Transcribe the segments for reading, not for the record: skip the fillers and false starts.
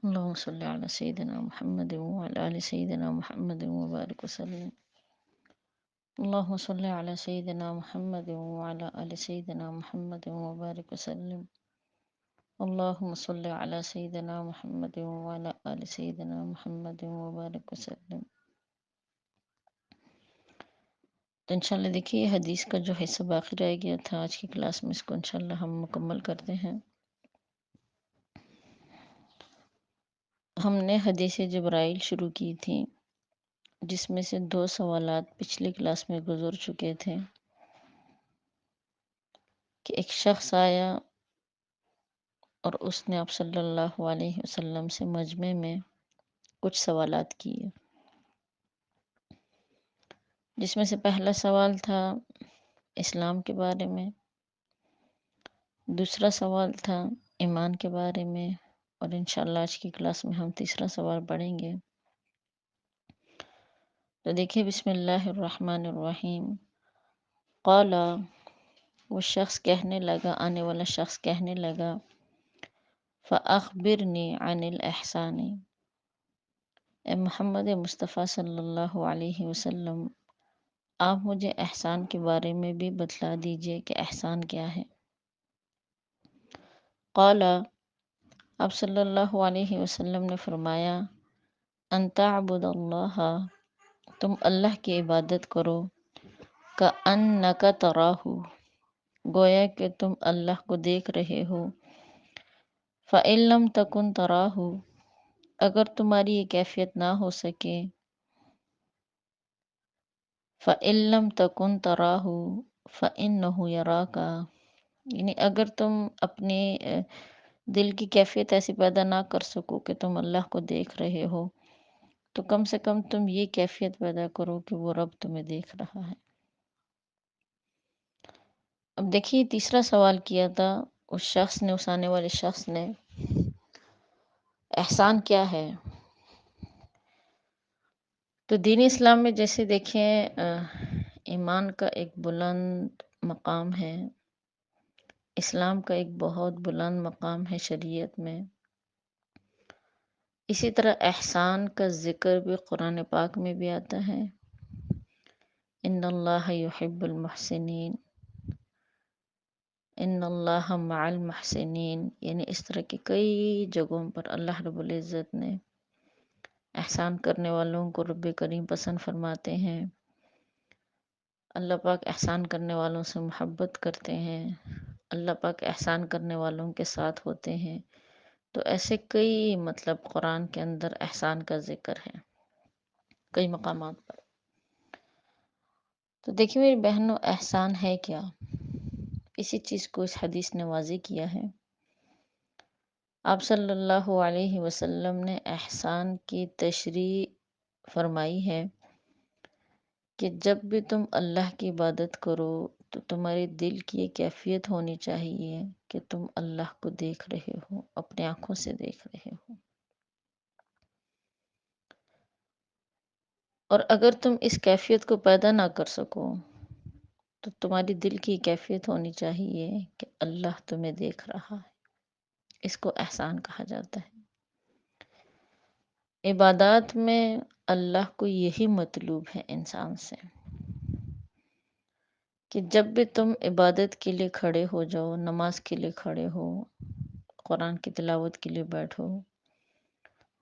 اللهم صل على سيدنا محمد وعلى آل سيدنا محمد وبارك وسلم. اللهم صل على سيدنا محمد وعلى آل سيدنا محمد وبارك وسلم. اللهم صل على سيدنا محمد وعلى آل سيدنا محمد وبارك وسلم. تو انشاءاللہ دیکھیے حدیث کا جو حصہ باقی رہ گیا تھا آج کی کلاس میں، اس کو انشاءاللہ ہم مکمل کرتے ہیں. ہم نے حدیث جبرائیل شروع کی تھی، جس میں سے 2 سوالات پچھلی کلاس میں گزر چکے تھے کہ ایک شخص آیا اور اس نے آپ صلی اللہ علیہ وسلم سے مجمع میں کچھ سوالات کیے، جس میں سے پہلا سوال تھا اسلام کے بارے میں، دوسرا سوال تھا ایمان کے بارے میں، اور انشاءاللہ آج کی کلاس میں ہم تیسرا سوال پڑھیں گے. تو دیکھیں بسم اللہ الرحمن الرحیم. قال، وہ شخص کہنے لگا، آنے والا شخص کہنے لگا، فَأَخْبِرْنِي عَنِ الْإِحْسَانِ، اے محمد مصطفیٰ صلی اللہ علیہ وسلم، آپ مجھے احسان کے بارے میں بھی بتلا دیجئے کہ احسان کیا ہے. قال، آپ صلی اللہ علیہ وسلم نے فرمایا، ان تعبد اللہ، تم اللہ کی عبادت کرو، کأنک تراہ، گویا کہ تم اللہ کو دیکھ رہے ہو. فإن لم تکن تراہ، اگر تمہاری یہ کیفیت نہ ہو سکے، فإن لم تکن تراہ فإنہ یراک، یعنی اگر تم اپنے دل کی کیفیت ایسی پیدا نہ کر سکو کہ تم اللہ کو دیکھ رہے ہو، تو کم سے کم تم یہ کیفیت پیدا کرو کہ وہ رب تمہیں دیکھ رہا ہے. اب دیکھیے تیسرا سوال کیا تھا اس شخص نے، اس آنے والے شخص نے، احسان کیا ہے. تو دین اسلام میں جیسے دیکھیں ایمان کا ایک بلند مقام ہے، اسلام کا ایک بہت بلند مقام ہے شریعت میں، اسی طرح احسان کا ذکر بھی قرآن پاک میں بھی آتا ہے. ان اللہ یحب المحسنین، ان اللہ مع المحسنین، یعنی اس طرح کی کئی جگہوں پر اللہ رب العزت نے احسان کرنے والوں کو رب کریم پسند فرماتے ہیں. اللہ پاک احسان کرنے والوں سے محبت کرتے ہیں، اللہ پاک احسان کرنے والوں کے ساتھ ہوتے ہیں. تو ایسے کئی قرآن کے اندر احسان کا ذکر ہے کئی مقامات پر. تو دیکھیے میری بہنوں، احسان ہے کیا؟ اسی چیز کو اس حدیث نے واضح کیا ہے. آپ صلی اللہ علیہ وسلم نے احسان کی تشریح فرمائی ہے کہ جب بھی تم اللہ کی عبادت کرو تو تمہارے دل کی یہ کیفیت ہونی چاہیے کہ تم اللہ کو دیکھ رہے ہو، اپنے آنکھوں سے دیکھ رہے ہو. اور اگر تم اس کیفیت کو پیدا نہ کر سکو تو تمہاری دل کی کیفیت ہونی چاہیے کہ اللہ تمہیں دیکھ رہا ہے. اس کو احسان کہا جاتا ہے. عبادات میں اللہ کو یہی مطلوب ہے انسان سے کہ جب بھی تم عبادت کے لیے کھڑے ہو جاؤ، نماز کے لیے کھڑے ہو، قرآن کی تلاوت کے لیے بیٹھو،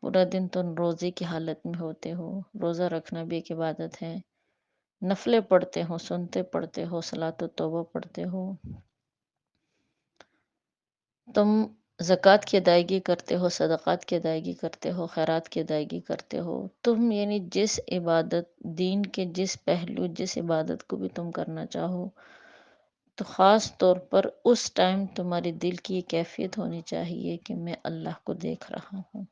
پورا دن تم روزے کی حالت میں ہوتے ہو، روزہ رکھنا بھی ایک عبادت ہے، نفلیں پڑھتے ہو، سنتے پڑھتے ہو، صلاۃ و توبہ پڑھتے ہو، تم زکوٰۃ کی ادائیگی کرتے ہو، صدقات کی ادائیگی کرتے ہو، خیرات کی ادائیگی کرتے ہو. تم یعنی جس عبادت، دین کے جس پہلو، جس عبادت کو بھی تم کرنا چاہو، تو خاص طور پر اس ٹائم تمہارے دل کی یہ کیفیت ہونی چاہیے کہ میں اللہ کو دیکھ رہا ہوں،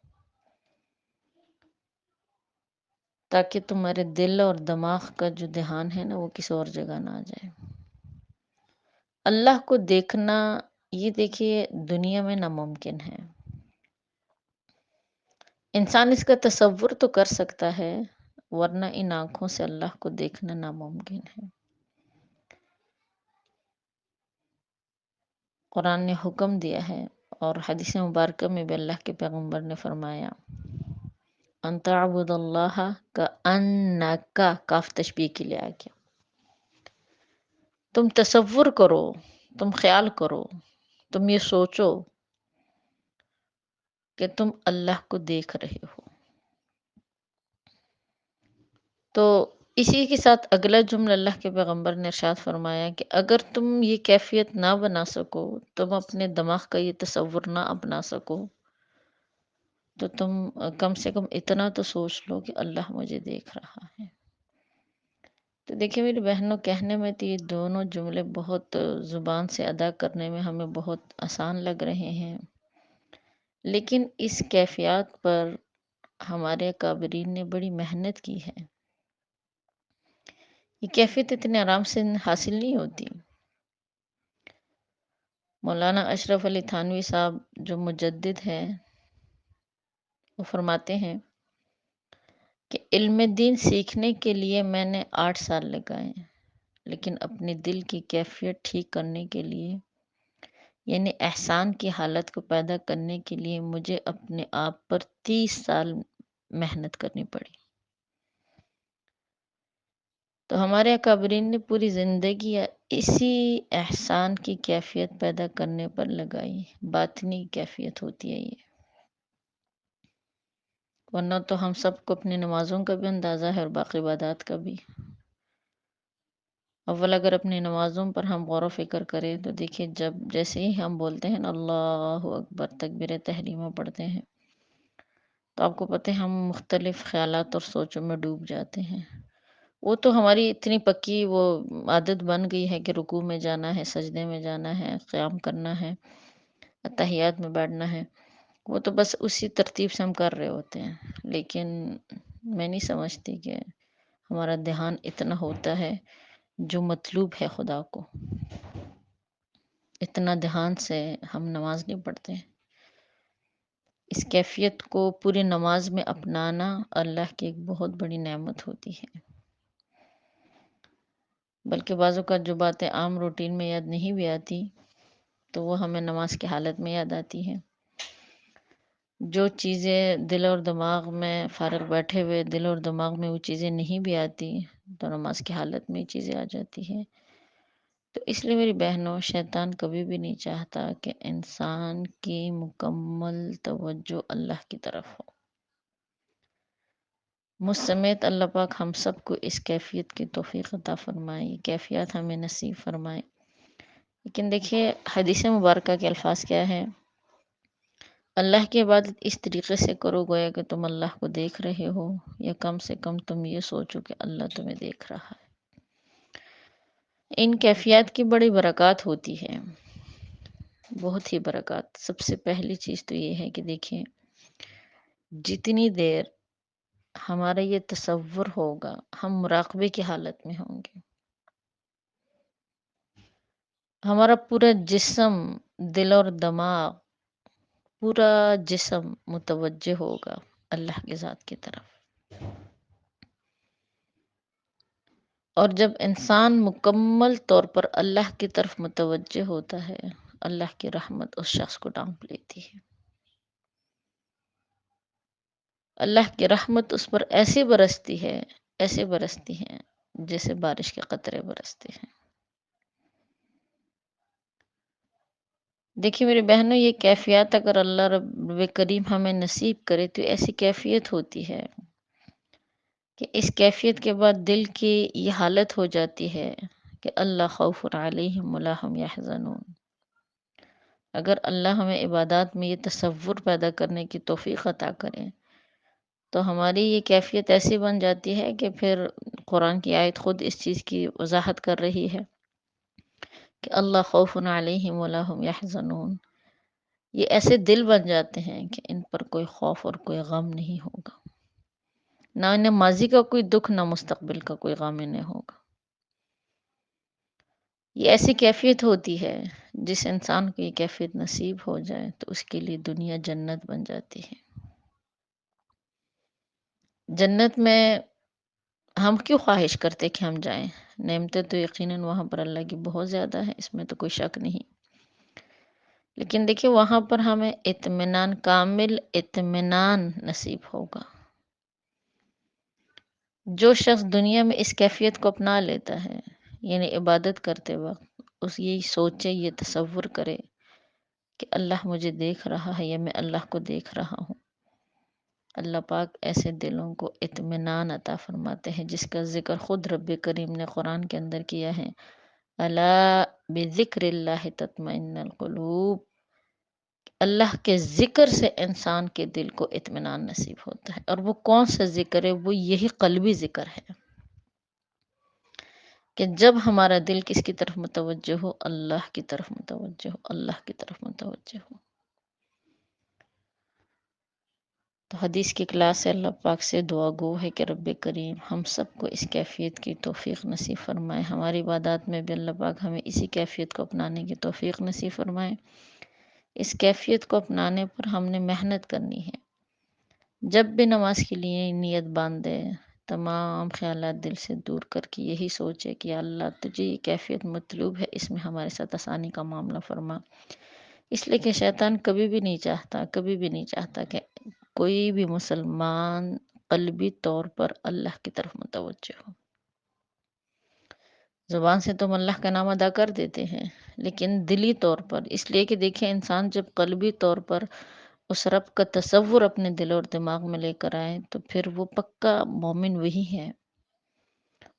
تاکہ تمہارے دل اور دماغ کا جو دھیان ہے نا وہ کسی اور جگہ نہ آ جائے. اللہ کو دیکھنا یہ دیکھیے دنیا میں ناممکن ہے. انسان اس کا تصور تو کر سکتا ہے، ورنہ ان آنکھوں سے اللہ کو دیکھنا ناممکن ہے. قرآن نے حکم دیا ہے اور حدیث مبارکہ میں بھی اللہ کے پیغمبر نے فرمایا ان تعبد اللہ کا انکا، کاف تشبیہ کے لیے آ گیا، تم تصور کرو، تم خیال کرو، تم یہ سوچو کہ تم اللہ کو دیکھ رہے ہو۔ تو اسی کے ساتھ اگلا جملہ اللہ کے پیغمبر نے ارشاد فرمایا کہ اگر تم یہ کیفیت نہ بنا سکو، تم اپنے دماغ کا یہ تصور نہ اپنا سکو، تو تم کم سے کم اتنا تو سوچ لو کہ اللہ مجھے دیکھ رہا ہے۔ تو دیکھیں میری بہنوں، کہنے میں تو یہ دونوں جملے بہت زبان سے ادا کرنے میں ہمیں بہت آسان لگ رہے ہیں، لیکن اس کیفیات پر ہمارے اکابرین نے بڑی محنت کی ہے۔ یہ کیفیت اتنے آرام سے حاصل نہیں ہوتی۔ مولانا اشرف علی تھانوی صاحب جو مجدد ہیں، وہ فرماتے ہیں کہ علم دین سیکھنے کے لیے میں نے 8 سال لگائے، لیکن اپنے دل کی کیفیت ٹھیک کرنے کے لیے، یعنی احسان کی حالت کو پیدا کرنے کے لیے مجھے اپنے آپ پر 30 سال محنت کرنی پڑی۔ تو ہمارے اکابرین نے پوری زندگی اسی احسان کی کیفیت پیدا کرنے پر لگائی، باطنی کیفیت ہوتی ہے یہ۔ ورنہ تو ہم سب کو اپنی نمازوں کا بھی اندازہ ہے اور باقی عبادات کا بھی۔ اول اگر اپنی نمازوں پر ہم غور و فکر کریں تو دیکھیں، جب جیسے ہی ہم بولتے ہیں نا اللہ اکبر، تکبیر تحریمہ پڑھتے ہیں، تو آپ کو پتہ ہے ہم مختلف خیالات اور سوچوں میں ڈوب جاتے ہیں۔ وہ تو ہماری اتنی پکی وہ عادت بن گئی ہے کہ رکوع میں جانا ہے، سجدے میں جانا ہے، قیام کرنا ہے، اتحیات میں بیٹھنا ہے، وہ تو بس اسی ترتیب سے ہم کر رہے ہوتے ہیں۔ لیکن میں نہیں سمجھتی کہ ہمارا دھیان اتنا ہوتا ہے جو مطلوب ہے خدا کو، اتنا دھیان سے ہم نماز نہیں پڑھتے۔ اس کیفیت کو پوری نماز میں اپنانا اللہ کی ایک بہت بڑی نعمت ہوتی ہے۔ بلکہ بعض اوقات جو باتیں عام روٹین میں یاد نہیں بھی آتی، تو وہ ہمیں نماز کی حالت میں یاد آتی ہیں۔ جو چیزیں دل اور دماغ میں فارغ بیٹھے ہوئے دل اور دماغ میں وہ چیزیں نہیں بھی آتی، تو نماز کی حالت میں یہ چیزیں آ جاتی ہیں۔ تو اس لیے میری بہنوں، شیطان کبھی بھی نہیں چاہتا کہ انسان کی مکمل توجہ اللہ کی طرف ہو۔ مجھ سمیت اللہ پاک ہم سب کو اس کیفیت کی توفیق عطا فرمائے، یہ کیفیت ہمیں نصیب فرمائے۔ لیکن دیکھیے حدیث مبارکہ کے الفاظ کیا ہیں؟ اللہ کی عبادت اس طریقے سے کرو گویا کہ تم اللہ کو دیکھ رہے ہو، یا کم سے کم تم یہ سوچو کہ اللہ تمہیں دیکھ رہا ہے۔ ان کیفیات کی بڑی برکات ہوتی ہے، بہت ہی برکات۔ سب سے پہلی چیز تو یہ ہے کہ دیکھیں، جتنی دیر ہمارا یہ تصور ہوگا، ہم مراقبے کی حالت میں ہوں گے، ہمارا پورا جسم، دل اور دماغ، پورا جسم متوجہ ہوگا اللہ کی ذات کی طرف۔ اور جب انسان مکمل طور پر اللہ کی طرف متوجہ ہوتا ہے، اللہ کی رحمت اس شخص کو ڈھانپ لیتی ہے۔ اللہ کی رحمت اس پر ایسے برستی ہے، ایسے برستی ہیں جیسے بارش کے قطرے برستے ہیں۔ دیکھیے میری بہنوں، یہ کیفیات اگر اللہ رب کریم ہمیں نصیب کرے تو ایسی کیفیت ہوتی ہے کہ اس کیفیت کے بعد دل کی یہ حالت ہو جاتی ہے کہ اللہ خوف علیہم ولا ہم یحزنون۔ اگر اللہ ہمیں عبادات میں یہ تصور پیدا کرنے کی توفیق عطا کرے تو ہماری یہ کیفیت ایسی بن جاتی ہے کہ پھر قرآن کی آیت خود اس چیز کی وضاحت کر رہی ہے کہ اللہ خوف علیہم ولا ہم یحزنون۔ یہ ایسے دل بن جاتے ہیں کہ ان پر کوئی خوف اور کوئی غم نہیں ہوگا، نہ انہیں ماضی کا کوئی دکھ، نہ مستقبل کا کوئی غم انہیں ہوگا۔ یہ ایسی کیفیت ہوتی ہے، جس انسان کو یہ کیفیت نصیب ہو جائے تو اس کے لیے دنیا جنت بن جاتی ہے۔ جنت میں ہم کیوں خواہش کرتے کہ ہم جائیں؟ نعمتیں تو یقیناً وہاں پر اللہ کی بہت زیادہ ہیں، اس میں تو کوئی شک نہیں، لیکن دیکھیے وہاں پر ہمیں اطمینان، کامل اطمینان نصیب ہوگا۔ جو شخص دنیا میں اس کیفیت کو اپنا لیتا ہے، یعنی عبادت کرتے وقت اس یہ سوچے، یہ تصور کرے کہ اللہ مجھے دیکھ رہا ہے یا میں اللہ کو دیکھ رہا ہوں، اللہ پاک ایسے دلوں کو اطمینان عطا فرماتے ہیں، جس کا ذکر خود رب کریم نے قرآن کے اندر کیا ہے، الا بذکر اللہ تطمئن القلوب، اللہ کے ذکر سے انسان کے دل کو اطمینان نصیب ہوتا ہے۔ اور وہ کون سا ذکر ہے؟ وہ یہی قلبی ذکر ہے کہ جب ہمارا دل کس کی طرف متوجہ ہو، اللہ کی طرف متوجہ ہو، اللہ کی طرف متوجہ ہو۔ تو حدیث کی کلاس سے اللہ پاک سے دعا گو ہے کہ رب کریم ہم سب کو اس کیفیت کی توفیق نصیب فرمائے، ہماری عبادات میں بھی اللہ پاک ہمیں اسی کیفیت کو اپنانے کی توفیق نصیب فرمائے۔ اس کیفیت کو اپنانے پر ہم نے محنت کرنی ہے۔ جب بھی نماز کے لیے نیت باندھے، تمام خیالات دل سے دور کر کے یہی سوچے کہ یا اللہ تجھے یہ کیفیت مطلوب ہے، اس میں ہمارے ساتھ آسانی کا معاملہ فرما۔ اس لیے کہ شیطان کبھی بھی نہیں چاہتا، کبھی بھی نہیں چاہتا کہ کوئی بھی مسلمان قلبی طور پر اللہ کی طرف متوجہ ہو۔ زبان سے تو ہم اللہ کا نام ادا کر دیتے ہیں، لیکن دلی طور پر، اس لیے کہ دیکھیں انسان جب قلبی طور پر اس رب کا تصور اپنے دل اور دماغ میں لے کر آئے تو پھر وہ پکا مومن وہی ہے،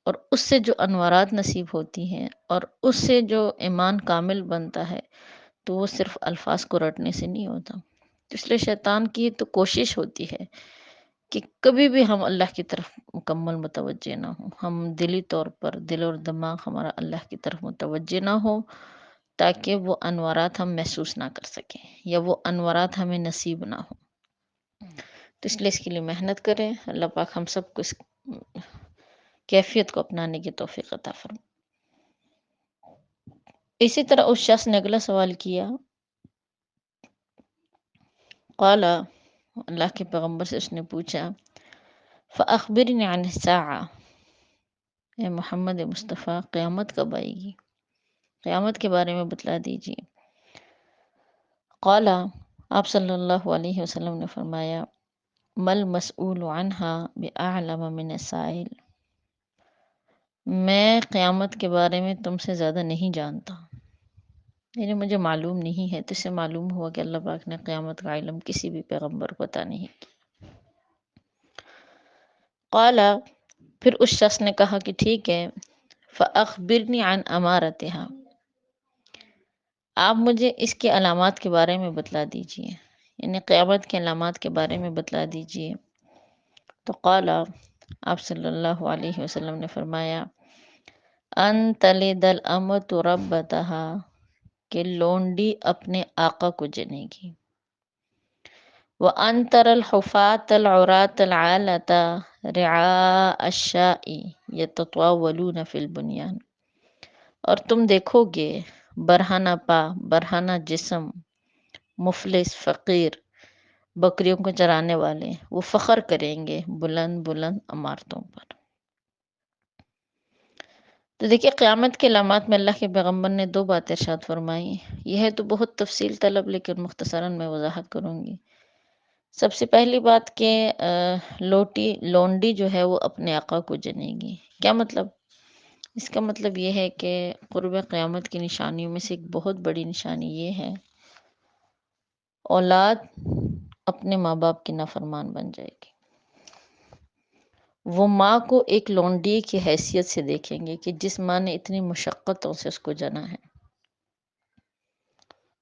اور اس سے جو انوارات نصیب ہوتی ہیں اور اس سے جو ایمان کامل بنتا ہے تو وہ صرف الفاظ کو رٹنے سے نہیں ہوتا۔ اس لیے شیطان کی تو کوشش ہوتی ہے کہ کبھی بھی ہم اللہ کی طرف مکمل متوجہ نہ ہوں، ہم دلی طور پر دل اور دماغ ہمارا اللہ کی طرف متوجہ نہ ہو، تاکہ وہ انوارات ہم محسوس نہ کر سکیں یا وہ انوارات ہمیں نصیب نہ ہو۔ تو اس لیے اس کے لیے محنت کریں، اللہ پاک ہم سب کو اس کیفیت کو اپنانے کی توفیق عطا فرمائے۔ اسی طرح اس شخص نے اگلا سوال کیا، قال، اللہ کے پیغمبر سے اس نے پوچھا، فَأَخْبِرْنِي عَنِ السَّاعَةِ، اے محمد مصطفیٰ قیامت کب آئے گی؟ قیامت کے بارے میں بتلا دیجیے۔ قال، آپ صلی اللہ علیہ وسلم نے فرمایا، مل مسئول عنہا بأعلم من السائل، میں قیامت کے بارے میں تم سے زیادہ نہیں جانتا، یعنی مجھے معلوم نہیں ہے۔ تو اس سے معلوم ہوا کہ اللہ پاک نے قیامت کا علم کسی بھی پیغمبر کو عطا نہیں کیا۔ قال، پھر اس شخص نے کہا کہ ٹھیک ہے، فأخبرنی عن امارتها، آپ مجھے اس کے علامات کے بارے میں بتلا دیجئے، یعنی قیامت کے علامات کے بارے میں بتلا دیجئے۔ تو قال، آپ صلی اللہ علیہ وسلم نے فرمایا، ان تلد الامۃ ربتها، کہ لونڈی اپنے آقا کو جنے گی، وَأَن تَرَى الْحُفَاةَ الْعُرَاةَ الْعَالَةَ رِعَاءَ الشَّاءِ يَتَطَاوَلُونَ فِي الْبُنْيَانِ، اور تم دیکھو گے برہنہ پا، برہنہ جسم، مفلس فقیر بکریوں کو چرانے والے، وہ فخر کریں گے بلند بلند عمارتوں پر۔ تو دیکھیے قیامت کے علامات میں اللہ کے پیغمبر نے دو باتیں ارشاد فرمائی، یہ ہے تو بہت تفصیل طلب، لیکن مختصراً میں وضاحت کروں گی۔ سب سے پہلی بات کہ لونڈی جو ہے وہ اپنے آقا کو جنے گی۔ کیا مطلب؟ اس کا مطلب یہ ہے کہ قرب قیامت کی نشانیوں میں سے ایک بہت بڑی نشانی یہ ہے، اولاد اپنے ماں باپ کی نافرمان بن جائے گی۔ وہ ماں کو ایک لونڈی کی حیثیت سے دیکھیں گے کہ جس ماں نے اتنی مشقتوں سے اس کو جنا ہے،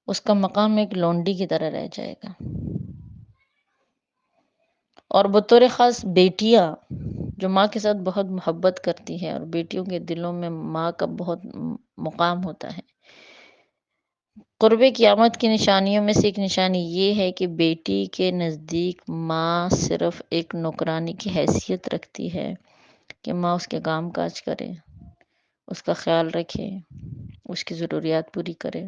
اس کا مقام ایک لونڈی کی طرح رہ جائے گا۔ اور بطور خاص بیٹیاں جو ماں کے ساتھ بہت محبت کرتی ہیں، اور بیٹیوں کے دلوں میں ماں کا بہت مقام ہوتا ہے، قرب قیامت کی نشانیوں میں سے ایک نشانی یہ ہے کہ بیٹی کے نزدیک ماں صرف ایک نوکرانی کی حیثیت رکھتی ہے کہ ماں اس کے کام کاج کرے، اس کا خیال رکھے، اس کی ضروریات پوری کرے۔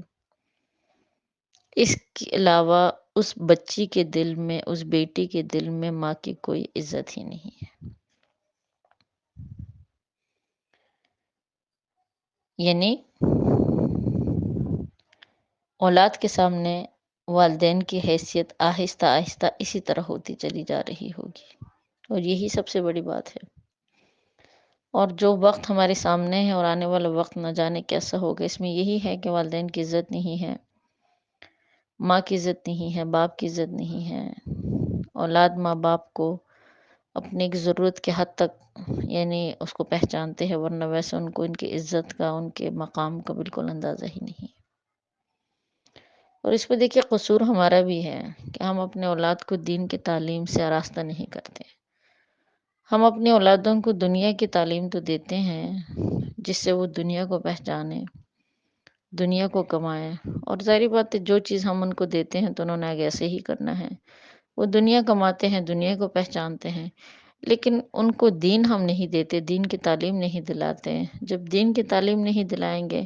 اس کے علاوہ اس بچی کے دل میں، اس بیٹی کے دل میں ماں کی کوئی عزت ہی نہیں ہے۔ یعنی اولاد کے سامنے والدین کی حیثیت آہستہ آہستہ اسی طرح ہوتی چلی جا رہی ہوگی، اور یہی سب سے بڑی بات ہے۔ اور جو وقت ہمارے سامنے ہے اور آنے والا وقت نہ جانے کیسا ہوگا، اس میں یہی ہے کہ والدین کی عزت نہیں ہے، ماں کی عزت نہیں ہے، باپ کی عزت نہیں ہے۔ اولاد ماں باپ کو اپنی ایک ضرورت کے حد تک یعنی اس کو پہچانتے ہیں، ورنہ ویسے ان کو ان کی عزت کا، ان کے مقام کا بالکل اندازہ ہی نہیں۔ اور اس پہ دیکھیے قصور ہمارا بھی ہے کہ ہم اپنے اولاد کو دین کی تعلیم سے آراستہ نہیں کرتے۔ ہم اپنی اولادوں کو دنیا کی تعلیم تو دیتے ہیں جس سے وہ دنیا کو پہچانے، دنیا کو کمائیں، اور ظاہری بات ہے جو چیز ہم ان کو دیتے ہیں تو انہوں نے آگے ایسے ہی کرنا ہے۔ وہ دنیا کماتے ہیں، دنیا کو پہچانتے ہیں، لیکن ان کو دین ہم نہیں دیتے، دین کی تعلیم نہیں دلاتے۔ جب دین کی تعلیم نہیں دلائیں گے،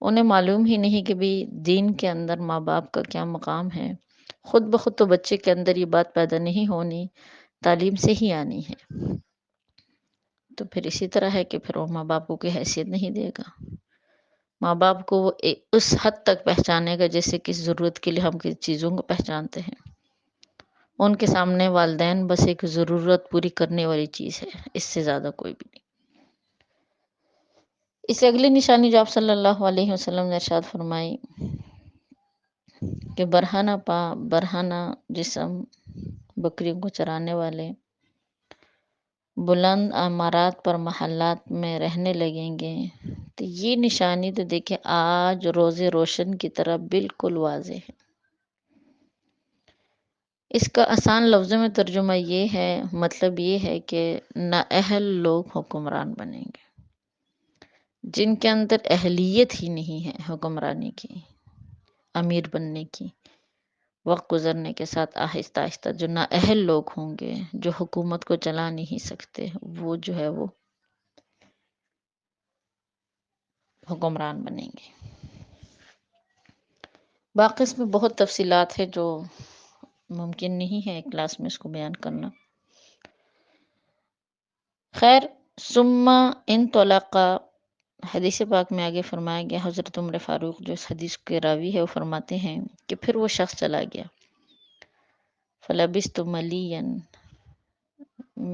انہیں معلوم ہی نہیں کہ بھی دین کے اندر ماں باپ کا کیا مقام ہے، خود بخود تو بچے کے اندر یہ بات پیدا نہیں ہونی، تعلیم سے ہی آنی ہے۔ تو پھر اسی طرح ہے کہ پھر وہ ماں باپ کو کوئی حیثیت نہیں دے گا، ماں باپ کو وہ اس حد تک پہچانے گا جیسے کس ضرورت کے لیے ہم کسی چیزوں کو پہچانتے ہیں۔ ان کے سامنے والدین بس ایک ضرورت پوری کرنے والی چیز ہے، اس سے زیادہ کوئی بھی نہیں۔ اس سے اگلی نشانی جو آپ صلی اللہ علیہ وسلم نے ارشاد فرمائی کہ برہنہ جسم بکریوں کو چرانے والے بلند عمارات پر محلات میں رہنے لگیں گے، تو یہ نشانی تو دیکھیں آج روز روشن کی طرح بالکل واضح ہے۔ اس کا آسان لفظوں میں ترجمہ یہ ہے، مطلب یہ ہے کہ نااہل لوگ حکمران بنیں گے، جن کے اندر اہلیت ہی نہیں ہے حکمرانی کی، امیر بننے کی۔ وقت گزرنے کے ساتھ آہستہ آہستہ جو نااہل لوگ ہوں گے، جو حکومت کو چلا نہیں سکتے، وہ جو ہے وہ حکمران بنیں گے۔ باقی اس میں بہت تفصیلات ہیں جو ممکن نہیں ہے ایک کلاس میں اس کو بیان کرنا۔ خیر، ثم انطلقا، حدیث پاک میں آگے فرمایا گیا، حضرت عمر فاروق جو اس حدیث کے راوی ہے وہ فرماتے ہیں کہ پھر وہ شخص چلا گیا، فلبثت ملیا،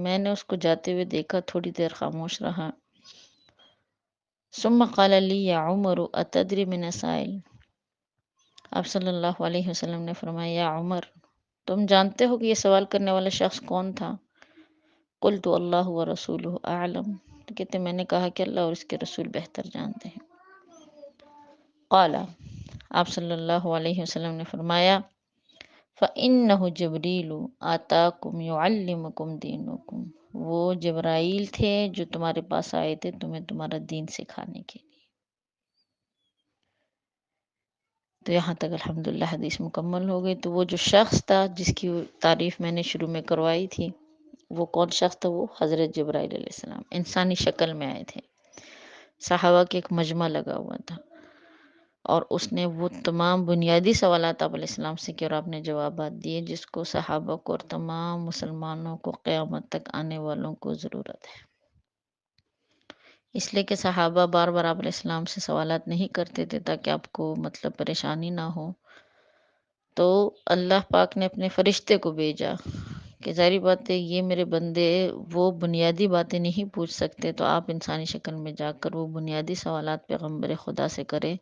میں نے اس کو جاتے ہوئے دیکھا، تھوڑی دیر خاموش رہا۔ ثم قال لی یا عمر اتدری من السائل، آپ صلی اللہ علیہ وسلم نے فرمایا، یا عمر تم جانتے ہو کہ یہ سوال کرنے والا شخص کون تھا؟ قلت اللہ ورسولہ اعلم، تو کہتے میں نے کہا کہ اللہ اور اس کے رسول بہتر جانتے ہیں۔ قال، آپ صلی اللہ علیہ وسلم نے فرمایا، فإنہ جبریل آتاکم یعلمکم دینکم، وہ جبرائیل تھے جو تمہارے پاس آئے تھے تمہیں تمہارا دین سکھانے کے لیے۔ تو یہاں تک الحمدللہ حدیث مکمل ہو گئی۔ تو وہ جو شخص تھا جس کی تعریف میں نے شروع میں کروائی تھی، وہ کون شخص تھا؟ وہ حضرت جبرائیل علیہ السلام انسانی شکل میں آئے تھے، صحابہ کے ایک مجمع لگا ہوا تھا، اور اس نے وہ تمام بنیادی سوالات آپ علیہ السلام سے کیا اور آپ نے جوابات دیے جس کو صحابہ کو اور تمام مسلمانوں کو قیامت تک آنے والوں کو ضرورت ہے۔ اس لیے کہ صحابہ بار بار آپ علیہ السلام سے سوالات نہیں کرتے تھے تاکہ آپ کو مطلب پریشانی نہ ہو، تو اللہ پاک نے اپنے فرشتے کو بھیجا کہ ظاہری بات ہے یہ میرے بندے وہ بنیادی باتیں نہیں پوچھ سکتے، تو آپ انسانی شکل میں جا کر وہ بنیادی سوالات پیغمبر خدا سے کریں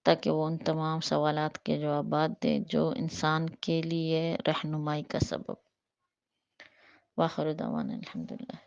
تاکہ وہ ان تمام سوالات کے جوابات دے جو انسان کے لیے رہنمائی کا سبب۔ وآخر دعوانا الحمدللہ۔